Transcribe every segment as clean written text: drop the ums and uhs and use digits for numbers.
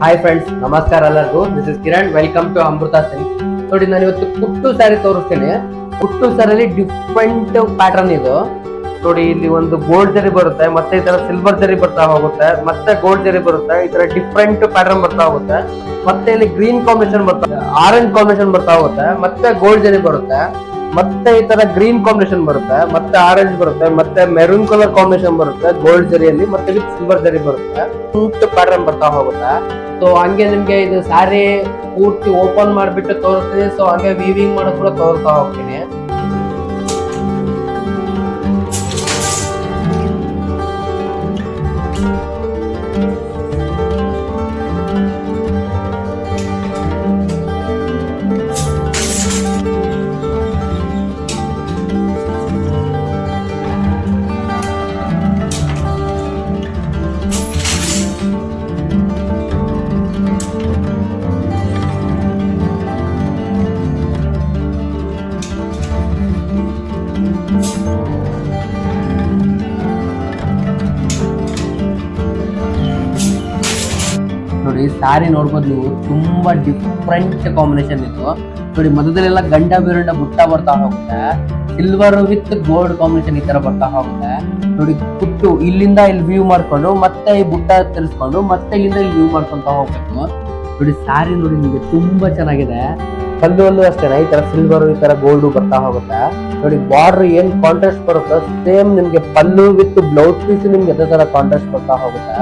Hi friends, ನಮಸ್ಕಾರ ಎಲ್ಲರಿಗೂ. This is Kiran. Welcome to Amrutha silk. ನೋಡಿ, ನಾನು ಇವತ್ತು ಕುಟ್ಟು ಸ್ಯಾರಿ ತೋರಿಸ್ತೀನಿ. ಕುಟ್ಟು ಸ್ಯಾರಿಯಲ್ಲಿ ಡಿಫ್ರೆಂಟ್ ಪ್ಯಾಟರ್ನ್ ಇದು. ನೋಡಿ, ಇಲ್ಲಿ ಒಂದು ಗೋಲ್ಡ್ ಜರಿ ಬರುತ್ತೆ, ಮತ್ತೆ ಈ ತರ ಸಿಲ್ವರ್ ಜರಿ ಬರ್ತಾ ಹೋಗುತ್ತೆ, ಮತ್ತೆ ಗೋಲ್ಡ್ ಜರಿ ಬರುತ್ತೆ. ಈ ತರ ಡಿಫ್ರೆಂಟ್ ಪ್ಯಾಟರ್ನ್ ಬರ್ತಾ ಹೋಗುತ್ತೆ. ಮತ್ತೆ ಇಲ್ಲಿ ಗ್ರೀನ್ ಕಾಂಬಿನೇಷನ್ ಬರ್ತಾ, ಆರೆಂಜ್ ಕಾಂಬಿನೇಷನ್ ಬರ್ತಾ ಹೋಗುತ್ತೆ, ಮತ್ತೆ ಗೋಲ್ಡ್ ಜರಿ ಬರುತ್ತೆ, ಮತ್ತೆ ಈ ತರ ಗ್ರೀನ್ ಕಾಂಬಿನೇಷನ್ ಬರುತ್ತೆ, ಮತ್ತೆ ಆರೆಂಜ್ ಬರುತ್ತೆ, ಮತ್ತೆ ಮೆರೂನ್ ಕಲರ್ ಕಾಂಬಿನೇಷನ್ ಬರುತ್ತೆ ಗೋಲ್ಡ್ ಜರಿಯಲ್ಲಿ, ಮತ್ತೆ ವಿತ್ ಸಿಲ್ವರ್ ಜರಿ ಬರುತ್ತೆ. ಪ್ಯಾಟರ್ನ್ ಬರ್ತಾ ಹೋಗುತ್ತೆ. ಸೊ ಹಂಗೆ ನಿಮ್ಗೆ ಇದು ಸ್ಯಾರಿ ಪೂರ್ತಿ ಓಪನ್ ಮಾಡ್ಬಿಟ್ಟು ತೋರಿಸ್ತೀನಿ. ಸೊ ಹಂಗೆ ವೀವಿಂಗ್ ಮಾಡೋದು ಕೂಡ ತೋರಿಸ್ತಾ ಹೋಗ್ತೀನಿ. ನೋಡಿ, ಸ್ಯಾರಿ ನೋಡ್ಬೋದು ನೀವು, ತುಂಬಾ ಡಿಫ್ರೆಂಟ್ ಕಾಂಬಿನೇಷನ್ ಇದು. ನೋಡಿ, ಮಧ್ಯದಲ್ಲೆಲ್ಲ ಗಂಡ ಬೀರಂಡ ಬುಟ್ಟ ಬರ್ತಾ ಹೋಗುತ್ತೆ, ಸಿಲ್ವರ್ ವಿತ್ ಗೋಲ್ಡ್ ಕಾಂಬಿನೇಷನ್ ಈ ತರ ಬರ್ತಾ ಹೋಗುತ್ತೆ. ನೋಡಿ, ಕುಟ್ಟು ಇಲ್ಲಿಂದ ಇಲ್ಲಿ ವ್ಯೂ ಮಾಡ್ಕೊಂಡು ಮತ್ತೆ ಈ ಬುಟ್ಟ ತಿರ್ಸ್ಕೊಂಡು ಮತ್ತೆ ಇಲ್ಲಿಂದ ಇಲ್ಲಿ ವ್ಯೂ ಮಾಡ್ಕೊಂತ ಹೋಗ್ಬೇಕು. ನೋಡಿ, ಸ್ಯಾರಿ ನೋಡಿ ನಿಮಗೆ ತುಂಬಾ ಚೆನ್ನಾಗಿದೆ. ಪಲ್ಲುವಲ್ಲೂ ಅಷ್ಟೇನಾ, ಈ ತರ ಸಿಲ್ವರ್ ಈ ತರ ಗೋಲ್ಡ್ ಬರ್ತಾ ಹೋಗುತ್ತೆ. ನೋಡಿ, ಬಾರ್ಡರ್ ಏನ್ ಕಾಂಟ್ರಾಸ್ಟ್ ಬರುತ್ತೆ ಸೇಮ್ ನಿಮ್ಗೆ ಪಲ್ಲು ವಿತ್ ಬ್ಲೌಸ್ ಪೀಸ್ ನಿಮ್ಗೆ ಅದೇ ತರ ಕಾಂಟ್ರಾಸ್ಟ್ ಬರ್ತಾ ಹೋಗುತ್ತೆ.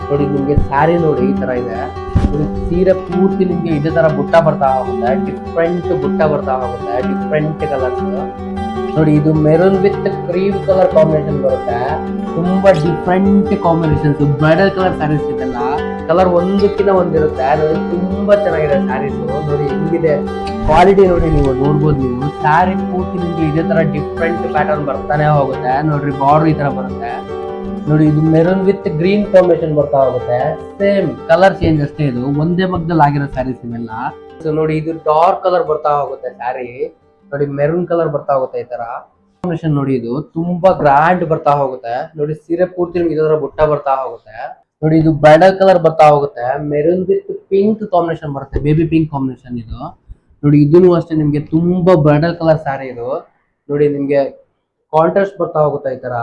ನೋಡಿ, ನಿಮ್ಗೆ ಸ್ಯಾರಿ ನೋಡಿ ಈ ತರ ಇದೆ. ನೋಡಿ, ಸೀರೆ ಪೂರ್ತಿ ನಿಮ್ಗೆ ಇದೇ ತರ ಬುಟ್ಟ ಬರ್ತಾ ಹೋಗುತ್ತೆ, ಡಿಫ್ರೆಂಟ್ ಬುಟ್ಟ ಬರ್ತಾ ಹೋಗುತ್ತೆ, ಡಿಫ್ರೆಂಟ್ ಕಲರ್ಸ್. ನೋಡಿ, ಇದು maroon with cream colour combination ಬರುತ್ತೆ. ತುಂಬಾ different combinations, bridal colour sarees ಇದೆಲ್ಲ. ಕಲರ್ ಒಂದಕ್ಕಿಂತ ಒಂದಿರುತ್ತೆ. ನೋಡಿ, ತುಂಬಾ ಚೆನ್ನಾಗಿದೆ ಸ್ಯಾರೀಸ್. ನೋಡಿ ಹೆಂಗಿದೆ ಕ್ವಾಲಿಟಿ, ನೋಡಿ ನೀವು ನೋಡ್ಬೋದು. ನೀವು ಸ್ಯಾರಿ ಪೂರ್ತಿ ನಿಮ್ಗೆ ಇದೇ ತರ ಡಿಫ್ರೆಂಟ್ ಪ್ಯಾಟರ್ನ್ ಬರ್ತಾನೆ ಹೋಗುತ್ತೆ. ನೋಡ್ರಿ, ಬಾರ್ಡರ್ ಈ ತರ ಬರುತ್ತೆ. ನೋಡಿ, ಇದು ಮೆರೂನ್ ವಿತ್ ಗ್ರೀನ್ ಕಾಂಬಿನೇಷನ್ ಬರ್ತಾ ಹೋಗುತ್ತೆ. ಸೇಮ್ ಕಲರ್ ಚೇಂಜ್ ಅಷ್ಟೇ, ಇದು ಒಂದೇ ಮಗ್ದಲ್ಲಿ ಆಗಿರೋ ಸ್ಯಾರೀಸ್ ಇವೆಲ್ಲ. ಸೊ ನೋಡಿ, ಇದು ಡಾರ್ಕ್ ಕಲರ್ ಬರ್ತಾ ಹೋಗುತ್ತೆ ಸ್ಯಾರಿ. ನೋಡಿ, ಮೆರೂನ್ ಕಲರ್ ಬರ್ತಾ ಹೋಗುತ್ತೆ ಈ ತರ ಕಾಂಬಿನೇಷನ್. ನೋಡಿ, ಇದು ತುಂಬಾ ಗ್ರ್ಯಾಂಡ್ ಬರ್ತಾ ಹೋಗುತ್ತೆ. ನೋಡಿ, ಸೀರೆ ಪೂರ್ತಿ ನಿಮ್ಗೆ ಇದರ ಬುಟ್ಟ ಬರ್ತಾ ಹೋಗುತ್ತೆ. ನೋಡಿ, ಇದು ಬ್ರೈಡಲ್ ಕಲರ್ ಬರ್ತಾ ಹೋಗುತ್ತೆ. ಮೆರೂನ್ ವಿತ್ ಪಿಂಕ್ ಕಾಂಬಿನೇಷನ್ ಬರುತ್ತೆ, ಬೇಬಿ ಪಿಂಕ್ ಕಾಂಬಿನೇಷನ್ ಇದು. ನೋಡಿ, ಇದನ್ನು ಅಷ್ಟೇ ನಿಮ್ಗೆ ತುಂಬಾ ಬ್ರೈಡಲ್ ಕಲರ್ ಸ್ಯಾರಿ ಇದು. ನೋಡಿ, ನಿಮ್ಗೆ ಕಾಂಟ್ರಾಸ್ಟ್ ಬರ್ತಾ ಹೋಗುತ್ತೆ ಈ ತರ.